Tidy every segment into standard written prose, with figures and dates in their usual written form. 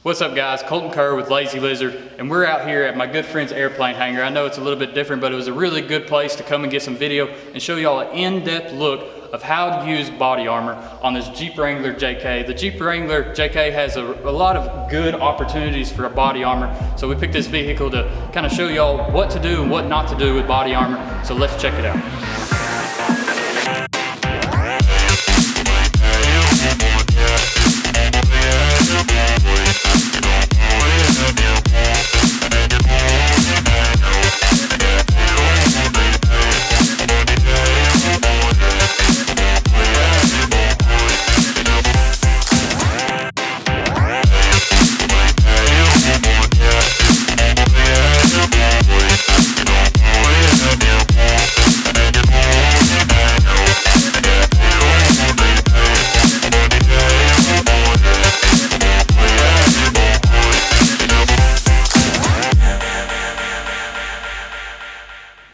What's up guys, Colton Kerr with Lazy Lizard, and we're out here at my good friend's airplane hangar. I know it's a little bit different, but it was a really good place to come and get some video and show y'all an in-depth look of how to use body armor on this Jeep Wrangler JK. The Jeep Wrangler JK has a lot of good opportunities for a body armor, so we picked this vehicle to kind of show y'all what to do and what not to do with body armor, so let's check it out.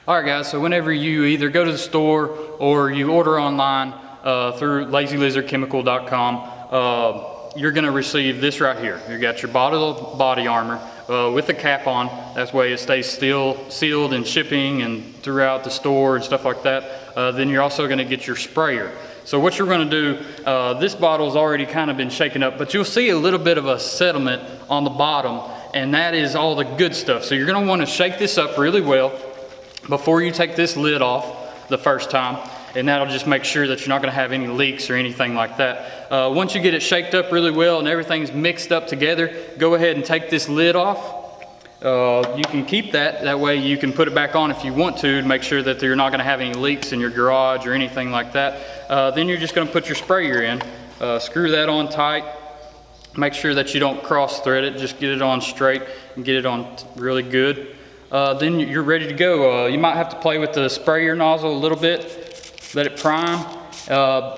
Alright guys, so whenever you either go to the store or you order online through lazylizardchemical.com, you're going to receive this right here. You got your bottle of body armor with the cap on. That way it stays sealed in shipping and throughout the store and stuff like that. Then you're also going to get your sprayer. So what you're going to do, this bottle's already kind of been shaken up, but you'll see a little bit of a settlement on the bottom, and that is all the good stuff. So you're going to want to shake this up really well before you take this lid off the first time, and that'll just make sure that you're not going to have any leaks or anything like that. Once you get it shaked up really well and everything's mixed up together, go ahead and take this lid off. You can keep that way you can put it back on if you want to make sure that you're not going to have any leaks in your garage or anything like that. Then you're just going to put your sprayer in, screw that on tight, make sure that you don't cross thread it, just get it on straight and get it on really good. Then you're ready to go. You might have to play with the sprayer nozzle a little bit, let it prime.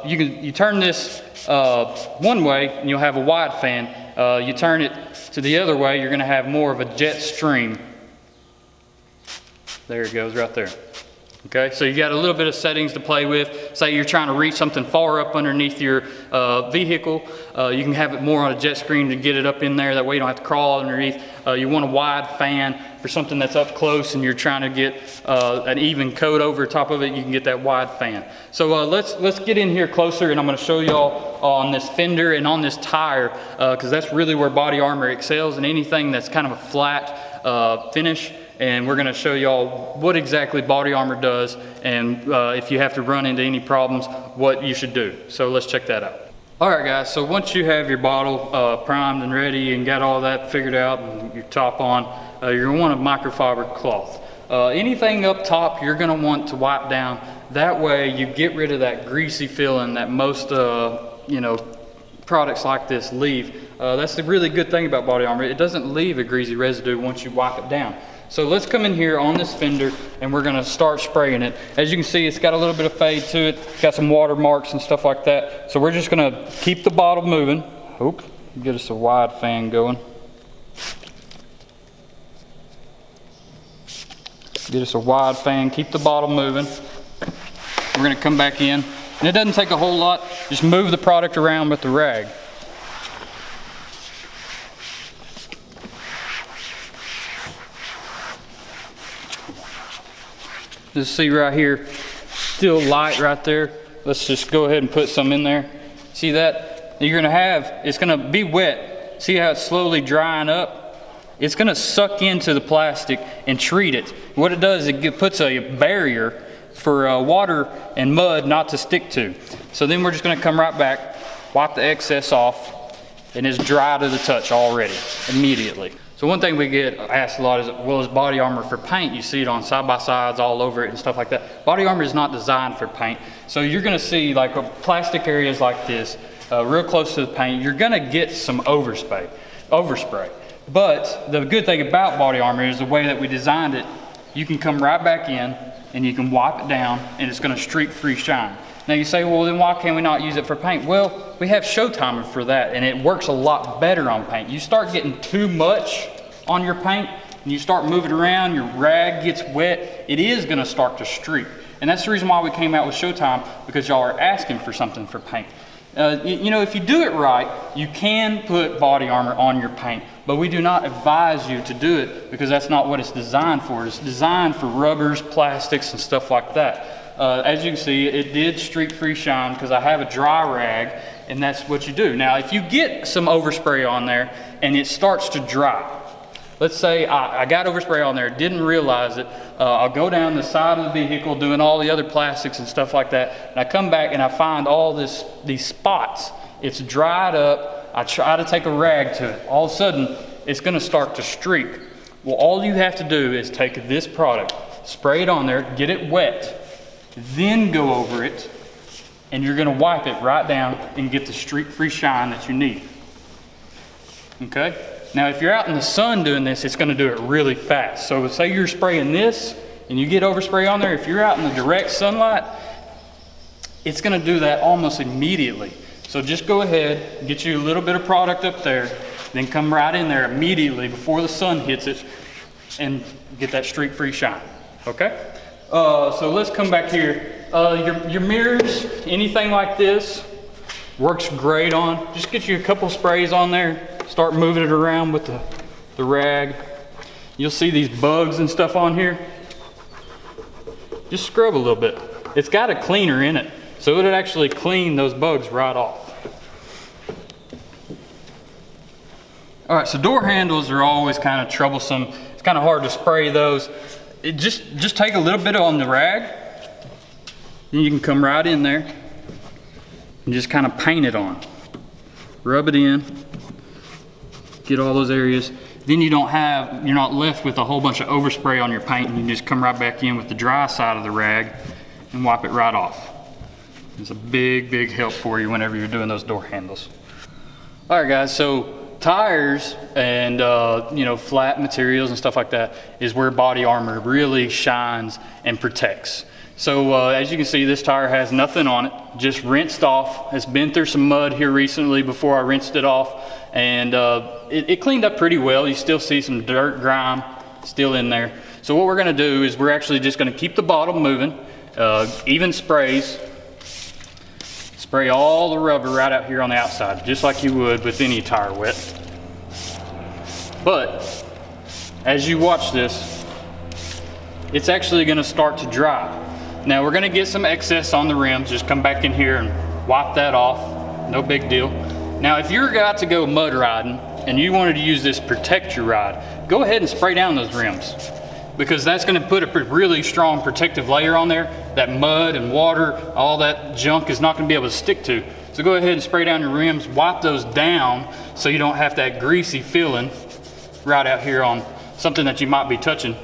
You turn this one way and you'll have a wide fan. You turn it to the other way, you're going to have more of a jet stream. There it goes right there. Okay, so you got a little bit of settings to play with. Say you're trying to reach something far up underneath your vehicle. You can have it more on a jet stream to get it up in there. That way you don't have to crawl underneath. You want a wide fan for something that's up close and you're trying to get an even coat over top of it. You can get that wide fan. So let's get in here closer, and I'm going to show y'all on this fender and on this tire, because that's really where body armor excels, and anything that's kind of a flat finish. And we're going to show y'all what exactly body armor does, and if you have to run into any problems, what you should do. So let's check that out. Alright guys, so once you have your bottle primed and ready and got all that figured out and your top on, you're going to want a microfiber cloth. Anything up top you're going to want to wipe down. That way you get rid of that greasy feeling that most products like this leave. That's the really good thing about body armor. It doesn't leave a greasy residue once you wipe it down. So let's come in here on this fender and we're going to start spraying it. As you can see, it's got a little bit of fade to it, got some watermarks and stuff like that. So we're just going to keep the bottle moving. Get us a wide fan going. Get us a wide fan, keep the bottle moving. We're going to come back in, and it doesn't take a whole lot. Just move the product around with the rag. Just see right here, still light right there. Let's just go ahead and put some in there. See that? You're gonna have, it's gonna be wet. See how it's slowly drying up? It's gonna suck into the plastic and treat it. What it does, it puts a barrier for water and mud not to stick to. So then we're just gonna come right back, wipe the excess off, and it's dry to the touch already, immediately. So one thing we get asked a lot is, well, is body armor for paint? You see it on side-by-sides all over it and stuff like that. Body armor is not designed for paint. So you're gonna see like plastic areas like this, real close to the paint, you're gonna get some overspray. But the good thing about body armor is the way that we designed it, you can come right back in and you can wipe it down and it's gonna streak free shine. Now you say, well then why can we not use it for paint? Well, we have Showtimer for that, and it works a lot better on paint. You start getting too much on your paint and you start moving around, your rag gets wet, it is gonna start to streak. And that's the reason why we came out with Showtime, because y'all are asking for something for paint. You know, if you do it right, you can put body armor on your paint, but we do not advise you to do it because that's not what it's designed for. It's designed for rubbers, plastics, and stuff like that. As you can see, it did streak-free shine because I have a dry rag, and that's what you do. Now, if you get some overspray on there and it starts to dry, let's say I got overspray on there, didn't realize it, I'll go down the side of the vehicle doing all the other plastics and stuff like that, and I come back and I find all these spots. It's dried up, I try to take a rag to it. All of a sudden, it's gonna start to streak. Well, all you have to do is take this product, spray it on there, get it wet, then go over it, and you're gonna wipe it right down and get the streak-free shine that you need, okay? Now, if you're out in the sun doing this, it's gonna do it really fast. So say you're spraying this and you get overspray on there, if you're out in the direct sunlight, it's gonna do that almost immediately. So just go ahead, get you a little bit of product up there, then come right in there immediately before the sun hits it and get that streak-free shine, okay? So let's come back here. Your mirrors, anything like this, works great on. Just get you a couple sprays on there. Start moving it around with the rag. You'll see these bugs and stuff on here. Just scrub a little bit. It's got a cleaner in it, so it'll actually clean those bugs right off. All right, so door handles are always kind of troublesome. It's kind of hard to spray those. Just take a little bit on the rag, and you can come right in there and just kind of paint it on. Rub it in. Get all those areas. Then you're not left with a whole bunch of overspray on your paint, and you just come right back in with the dry side of the rag and wipe it right off. It's a big, big help for you whenever you're doing those door handles. All right, guys, so tires and you know, flat materials and stuff like that is where body armor really shines and protects. So as you can see, this tire has nothing on it, just rinsed off. It's been through some mud here recently before I rinsed it off, and it cleaned up pretty well. You still see some dirt, grime still in there. So what we're gonna do is we're actually just gonna keep the bottle moving, even sprays. Spray all the rubber right out here on the outside, just like you would with any tire wet. But as you watch this, it's actually gonna start to dry. Now we're gonna get some excess on the rims. Just come back in here and wipe that off. No big deal. Now if you're about to go mud riding and you wanted to use this protect your ride, go ahead and spray down those rims, because that's gonna put a really strong protective layer on there. That mud and water, all that junk is not gonna be able to stick to. So go ahead and spray down your rims, wipe those down so you don't have that greasy feeling right out here on something that you might be touching.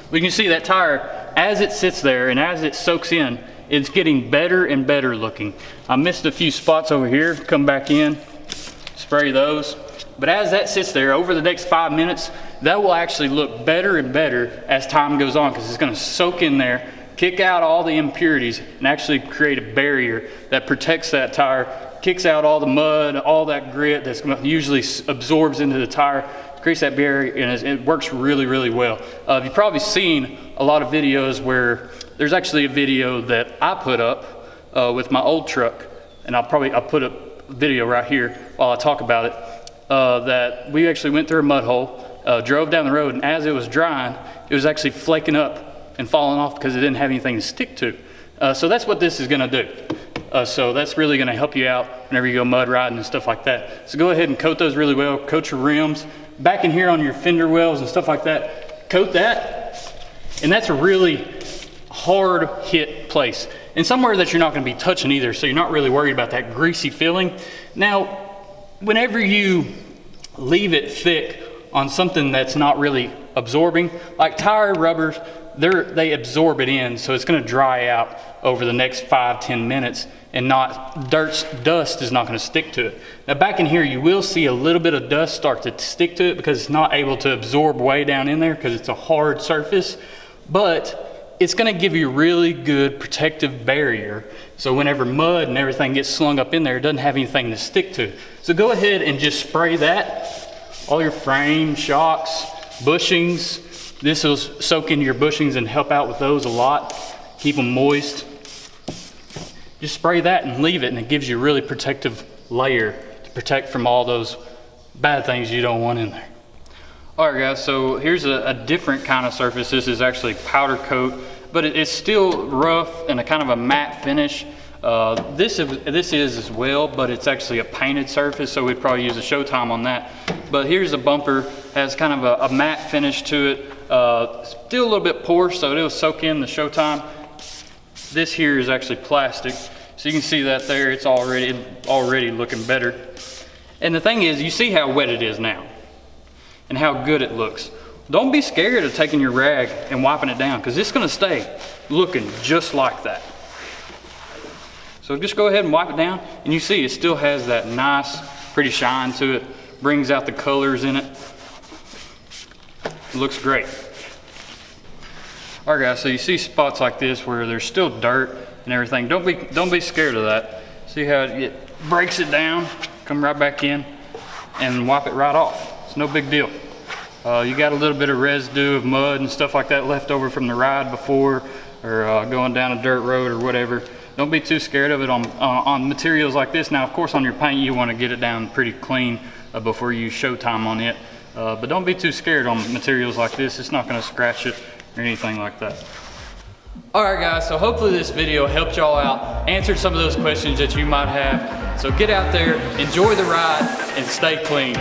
We can see that tire, as it sits there and as it soaks in, it's getting better and better looking. I missed a few spots over here, come back in, spray those. But as that sits there over the next 5 minutes, that will actually look better and better as time goes on, because it's gonna soak in there, kick out all the impurities, and actually create a barrier that protects that tire, kicks out all the mud, all that grit that's usually absorbs into the tire, creates that barrier, and it works really, really well. You've probably seen a lot of videos where there's actually a video that I put up with my old truck, and I'll put a video right here while I talk about it, that we actually went through a mud hole, drove down the road, and as it was drying, it was actually flaking up and falling off because it didn't have anything to stick to. So that's what this is gonna do. So that's really gonna help you out whenever you go mud riding and stuff like that. So go ahead and coat those really well, coat your rims. Back in here on your fender wells and stuff like that, coat that. And that's a really hard hit place, and somewhere that you're not gonna be touching either, so you're not really worried about that greasy feeling. Now, whenever you leave it thick on something that's not really absorbing, like tire rubbers, they absorb it in, so it's gonna dry out over the next 5-10 minutes, and dust is not gonna stick to it. Now back in here, you will see a little bit of dust start to stick to it because it's not able to absorb way down in there because it's a hard surface, but it's gonna give you a really good protective barrier. So whenever mud and everything gets slung up in there, it doesn't have anything to stick to. So go ahead and just spray that, all your frame, shocks, bushings. This will soak into your bushings and help out with those a lot. Keep them moist. just spray that and leave it, and it gives you a really protective layer to protect from all those bad things you don't want in there. All right guys, so here's a different kind of surface. This is actually powder coat, but it's still rough and a kind of a matte finish. This is as well, but it's actually a painted surface, so we'd probably use a Showtime on that. But here's the bumper, has kind of a matte finish to it. Still a little bit porous, so it'll soak in the Showtime. This here is actually plastic, so you can see that there, it's already looking better. And the thing is, you see how wet it is now and how good it looks. Don't be scared of taking your rag and wiping it down, because it's gonna stay looking just like that. So just go ahead and wipe it down, and you see it still has that nice, pretty shine to it, brings out the colors in it. It looks great. All right guys, so you see spots like this where there's still dirt and everything. Don't be scared of that. See how it breaks it down, come right back in and wipe it right off. It's no big deal. You got a little bit of residue of mud and stuff like that left over from the ride before, or going down a dirt road or whatever. Don't be too scared of it on materials like this. Now, of course, on your paint, you want to get it down pretty clean before you use Showtime on it. But don't be too scared on materials like this. It's not going to scratch it or anything like that. All right, guys, so hopefully this video helped y'all out, answered some of those questions that you might have. So get out there, enjoy the ride, and stay clean.